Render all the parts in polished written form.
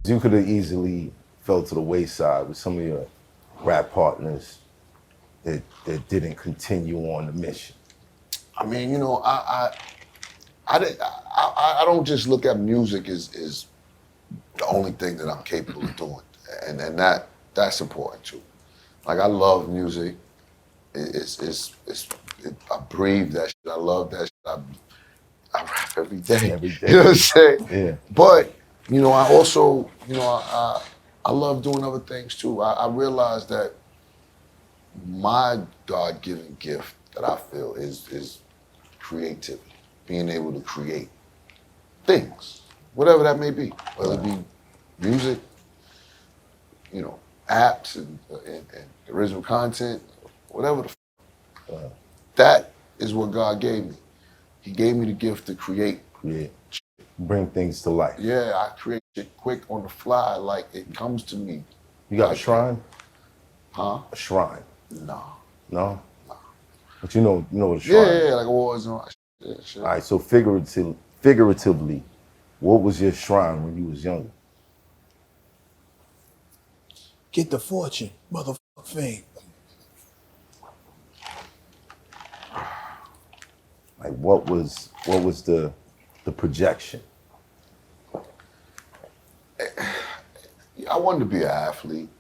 You could have easily fell to the wayside with some of your rap partners that didn't continue on the mission. I mean, you know, I don't just look at music as the only thing that I'm capable of doing, and that's important too. Like I love music. I breathe that shit. I love that shit. I rap every day. Every day. You know what I'm saying? Yeah. But you know, I also, you know, I love doing other things too. I realize that my God-given gift that I feel is creativity, being able to create things, whatever that may be, whether it be music, you know, apps and original content, whatever the f. That is what God gave me. He gave me the gift to create. Bring things to life. Yeah, I create shit quick on the fly, like it comes to me. You got a shrine? Huh? A shrine? No. No? No. But you know what a shrine is? Yeah, like a war zone. All right, so figuratively, what was your shrine when you was younger? Get the fortune, motherfucking fame. Like what was the projection? I wanted to be an athlete.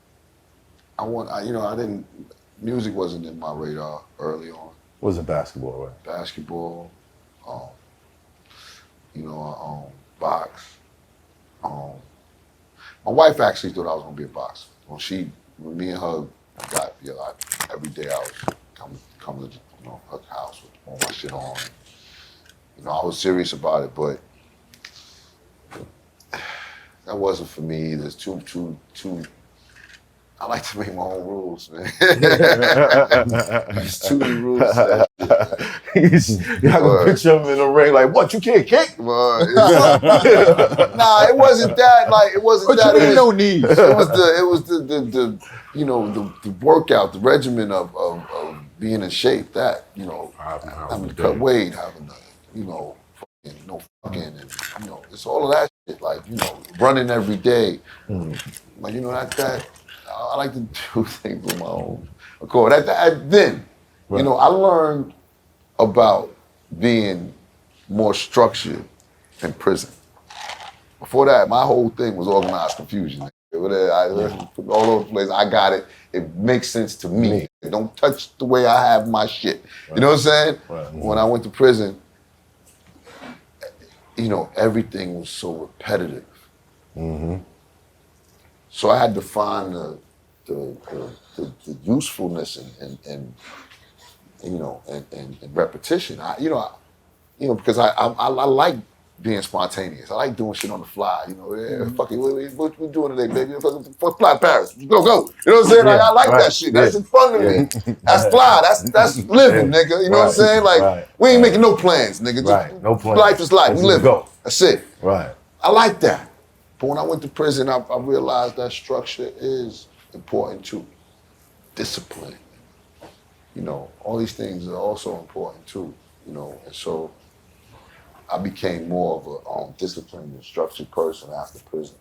Music wasn't in my radar early on. Wasn't basketball, right? Basketball, box. My wife actually thought I was gonna be a boxer. When me and her got, every day I was come to her house with all my shit on. I was serious about it, but that wasn't for me. There's too. I like to make my own rules, man. There's too many rules to that shit, man. You have a picture of him in the ring, like, what, you can't kick? Nah, it wasn't that. Like, it wasn't that. It was no need. It was the workout, the regimen of being in shape. That having to cut weight, having to no fucking, and it's all of that shit. Like running every day. Like that. I like to do things on my own accord. Then, I learned about being more structured in prison. Before that, my whole thing was organized confusion. All over the place, I got it. It makes sense to me. Don't touch the way I have my shit. Right. You know what I'm saying? Right. When I went to prison, everything was so repetitive. Mm-hmm. So I had to find the usefulness and repetition. Because I like being spontaneous. I like doing shit on the fly. Fuck it, what we doing today, baby? Fuck fly Paris. Go. You know what I'm saying? Like, I like that shit. That's in front of me. That's fly. That's living, nigga. You know what I'm saying? Like, we ain't making no plans, nigga. Just, no plans. Life is life. We live. That's it. Right. I like that. But when I went to prison, I realized that structure is important too. Discipline. All these things are also important too. And so I became more of a disciplined and structured person after prison.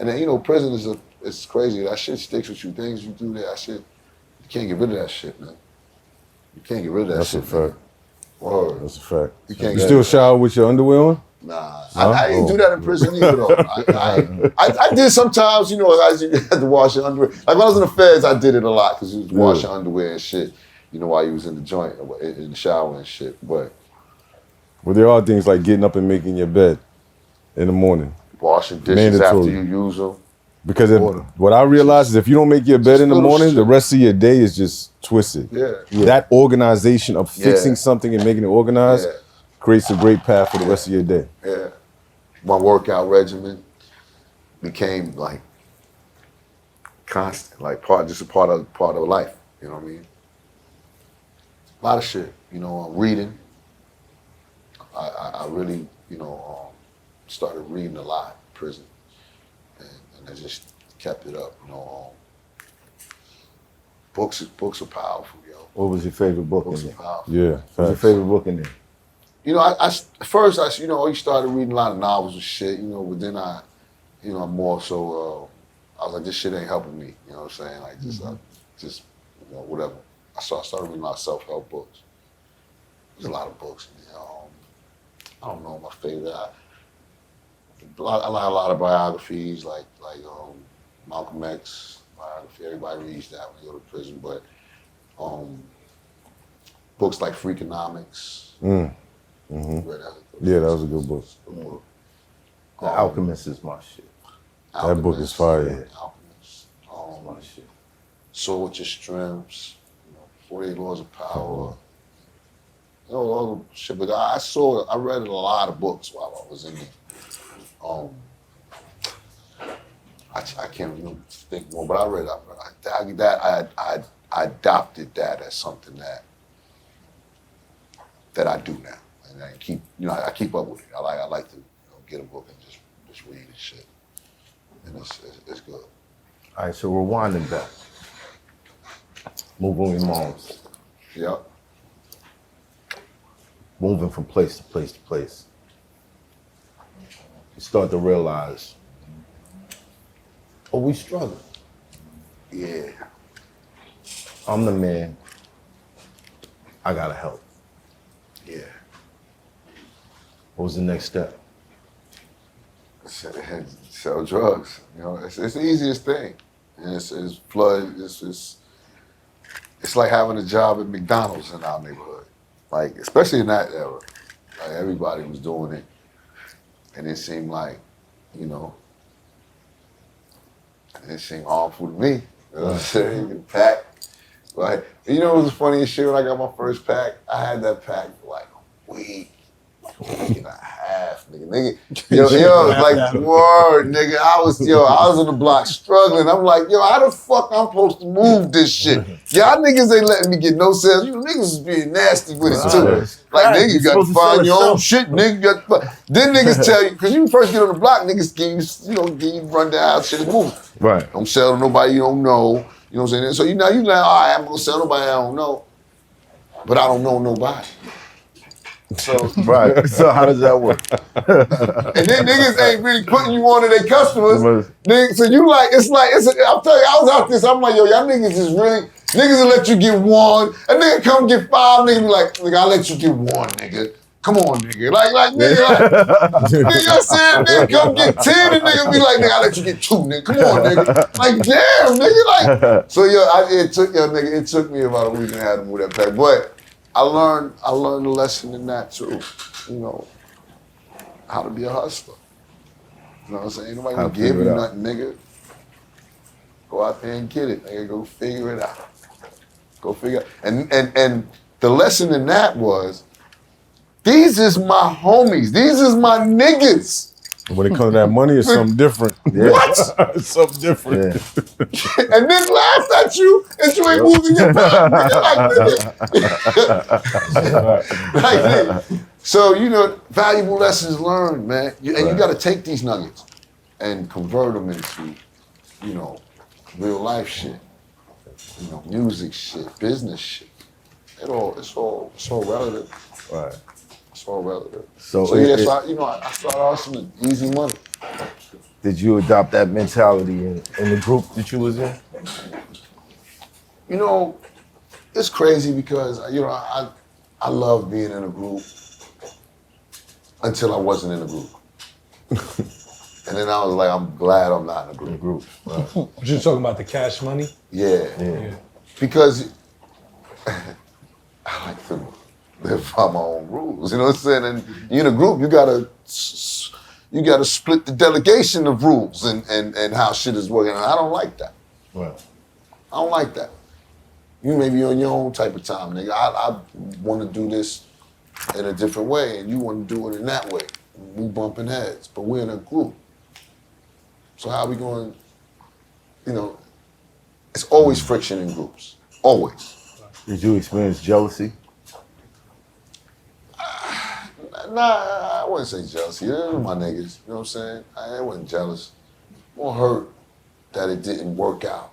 And then, prison it's crazy. That shit sticks with you. Things you do that shit, you can't get rid of that shit, man. You can't get rid of that That's shit. That's a fact. Word. That's a fact. You still shower with your underwear on? Nah, I didn't do that in prison either, though. I did sometimes, you had to wash your underwear. Like when I was in the feds, I did it a lot because you was wash your underwear and shit, while you was in the joint, in the shower and shit. But there are things like getting up and making your bed in the morning. Washing dishes after you use them. Because what I realized is if you don't make your bed in the morning, the rest of your day is just twisted. Yeah. That organization of fixing something and making it organized creates a great path for the rest of your day. Yeah. My workout regimen became like constant, like just a part of life. You know what I mean? A lot of shit. Reading. I really, started reading a lot in prison, and I just kept it up. Books are powerful, yo. What was your favorite book Books in are there? powerful. Yeah. What was your favorite book in there? At first, I started reading a lot of novels and shit, but then I you know, I'm more so, I was like, this shit ain't helping me. You know what I'm saying? Like, just you know, whatever. I started reading a lot of self-help books. There's a lot of books. I don't know my favorite. I like a lot of biographies, like Malcolm X biography. Everybody reads that when you go to prison. But books like Freakonomics. Read that? Yeah, that was a good book. Good book. The Alchemist is my shit. That book is fire. Yeah. Alchemist. My shit. Soar with Your Strengths. 48 Laws of Power. You know, all the shit. But I read a lot of books while I was in there. I can't even think more, but I adopted that as something that I do now, and I keep up with it. I like to get a book and just read and shit, and it's good. All right, so rewinding back. Moving with moms. Yep. Moving from place to place to place. You start to realize, oh, we struggle. Yeah. I'm the man. I gotta help. Yeah. What was the next step? Sell drugs. You know, it's the easiest thing. And it's flood. It's like having a job at McDonald's in our neighborhood. Like, especially in that era. Like, everybody was doing it. And it seemed like, you know, it seemed awful to me. You know what I'm saying? You get a pack. Like, you know what was the funniest shit when I got my first pack? I had that pack for like a week and a half, nigga. Yo, like, word, nigga. I was on the block struggling. I'm like, yo, how the fuck I'm supposed to move this shit? Y'all niggas ain't letting me get no sales. You niggas is being nasty with it too. Like, nigga, you got to find your own shit, nigga. Then niggas tell you, because you first get on the block, niggas give you run down, shit is moving. Right. Don't sell to nobody you don't know. You know what I'm saying? So you like, all right, I'm gonna sell nobody I don't know. But I don't know nobody. So Right. So how does that work? and then niggas ain't really putting you on to their customers. So you like, I'm telling you, I was out this, I'm like, yo, y'all niggas is really, niggas will let you get one. A nigga come get five, nigga be like, nigga, I'll let you get one, nigga. Come on, nigga. Like, nigga, nigga, you know what I'm saying? Nigga come get 10, and nigga be like, nigga, I'll let you get 2, nigga. Come on, nigga. Like, damn, nigga. Like, so it took me about a week and a half to move that pack. But I learned a lesson in that too. You know, how to be a hustler. You know what I'm saying? Ain't nobody gonna give you nothing, nigga. Go out there and get it, nigga. Go figure it out. Go figure it out. And the lesson in that was, these is my homies. These is my niggas. When it comes to that money, it's something different. Yeah. What? It's something different. Yeah. And then laugh at you and you ain't moving your back. Nigga, like, nigga. So, you know, valuable lessons learned, man. You got to take these nuggets and convert them into, you know, real life shit. You know, music shit, business shit. It's all relative. Right. It's all relative. So I started hustling easy money. Did you adopt that mentality in the group that you was in? You know, it's crazy because, you know, I love being in a group until I wasn't in a group. And then I was like, I'm glad I'm not in a group. Right. You're talking about the Cash Money? Yeah. Because I like to live by my own rules, you know what I'm saying? And you in a group, you gotta split the delegation of rules and how shit is working. And I don't like that. Right. I don't like that. You may be on your own type of time, nigga. I want to do this in a different way, and you want to do it in that way. We bumping heads, but we're in a group. So how we going, you know, it's always friction in groups, always. Did you experience jealousy? Nah, I wouldn't say jealousy. They're my niggas, you know what I'm saying? I wasn't jealous. More hurt that it didn't work out.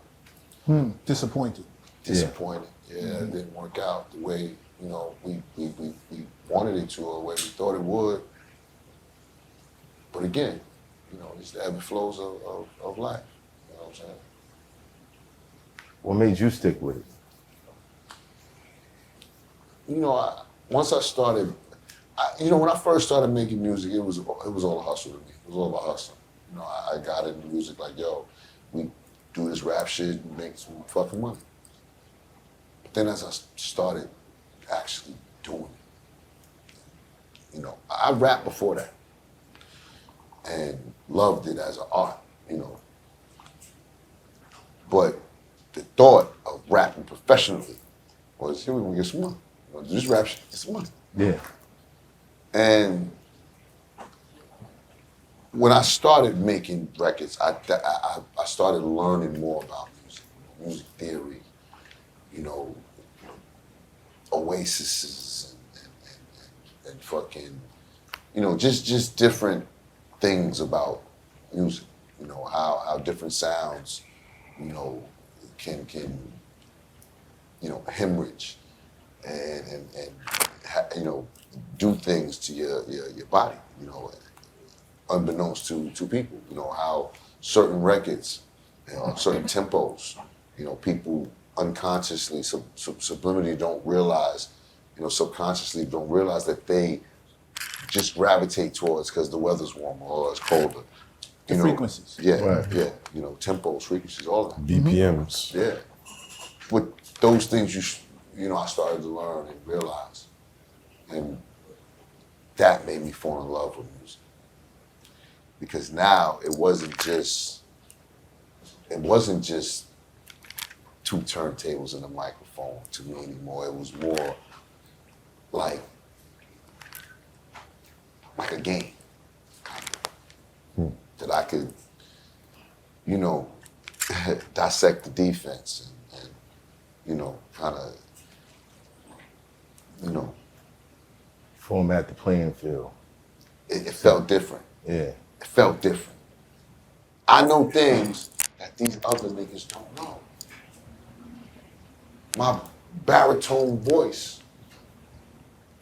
Disappointed. Disappointed. Yeah, it didn't work out the way, you know, we wanted it to or the way we thought it would. But again, You know, it's the ebb and flows of life. You know what I'm saying? What made you stick with it? You know, once I started, you know, when I first started making music, it was all a hustle to me. It was all about hustling. You know, I got into music like, yo, we do this rap shit and make some fucking money. But then as I started actually doing it, you know, I rapped before that and loved it as an art, you know. But the thought of rapping professionally was, here we gonna get some money. We're gonna do this rap shit, get some money. Yeah. And when I started making records, I started learning more about music theory, you know, oases and fucking, you know, just different things about music. You know, how different sounds, you know, can you know, hemorrhage and you know, do things to your body, you know, unbeknownst to people, you know, how certain records, you know, certain tempos, you know, people unconsciously, subliminally don't realize, you know, subconsciously don't realize that they just gravitate towards because the weather's warmer or it's colder. The frequencies. Yeah, Right. yeah, you know, tempos, frequencies, all that. BPMs. Yeah. But those things, you know, I started to learn and realize. And that made me fall in love with music. Because now it wasn't just two turntables and a microphone to me anymore. It was more like a game, kind of. That I could, you know, dissect the defense and you know, kind of, you know. Format the playing field. It felt different. Yeah. It felt different. I know things that these other niggas don't know. My baritone voice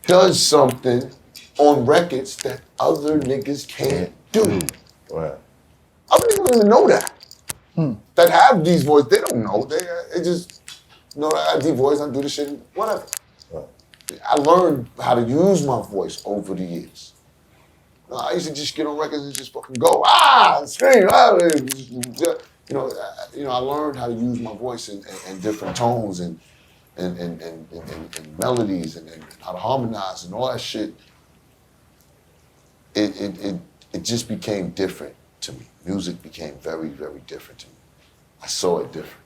does something on records that other niggas can't do. Right. Other niggas don't even know that. That have these voices, they don't know. They just know that I have deep voice, I do this shit, whatever. Right. I learned how to use my voice over the years. I used to just get on records and just fucking go, scream, you know, I learned how to use my voice in different tones and melodies and how to harmonize and all that shit. It just became different to me. Music became very, very different to me. I saw it different.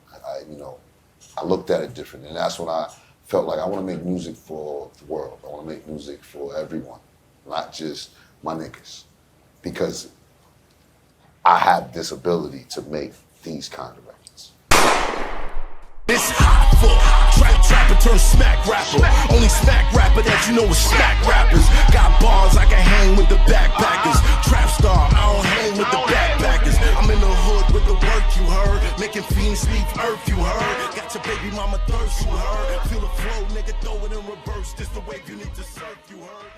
You know, I looked at it different, and that's when I felt like I want to make music for the world. I want to make music for everyone, not just my niggas, because I have this ability to make these kind of records. This Hoffa, trapper turn smack rapper. Only smack rapper that you know is smack rappers. Got bars I can hang with the backpackers. Trap star, I don't hang with the backpackers. I'm in the hood with the work you heard. Making fiends leave earth you heard. Got your baby mama thirst you heard. Feel the flow, nigga, throw it in reverse. This the wave you need to surf you heard.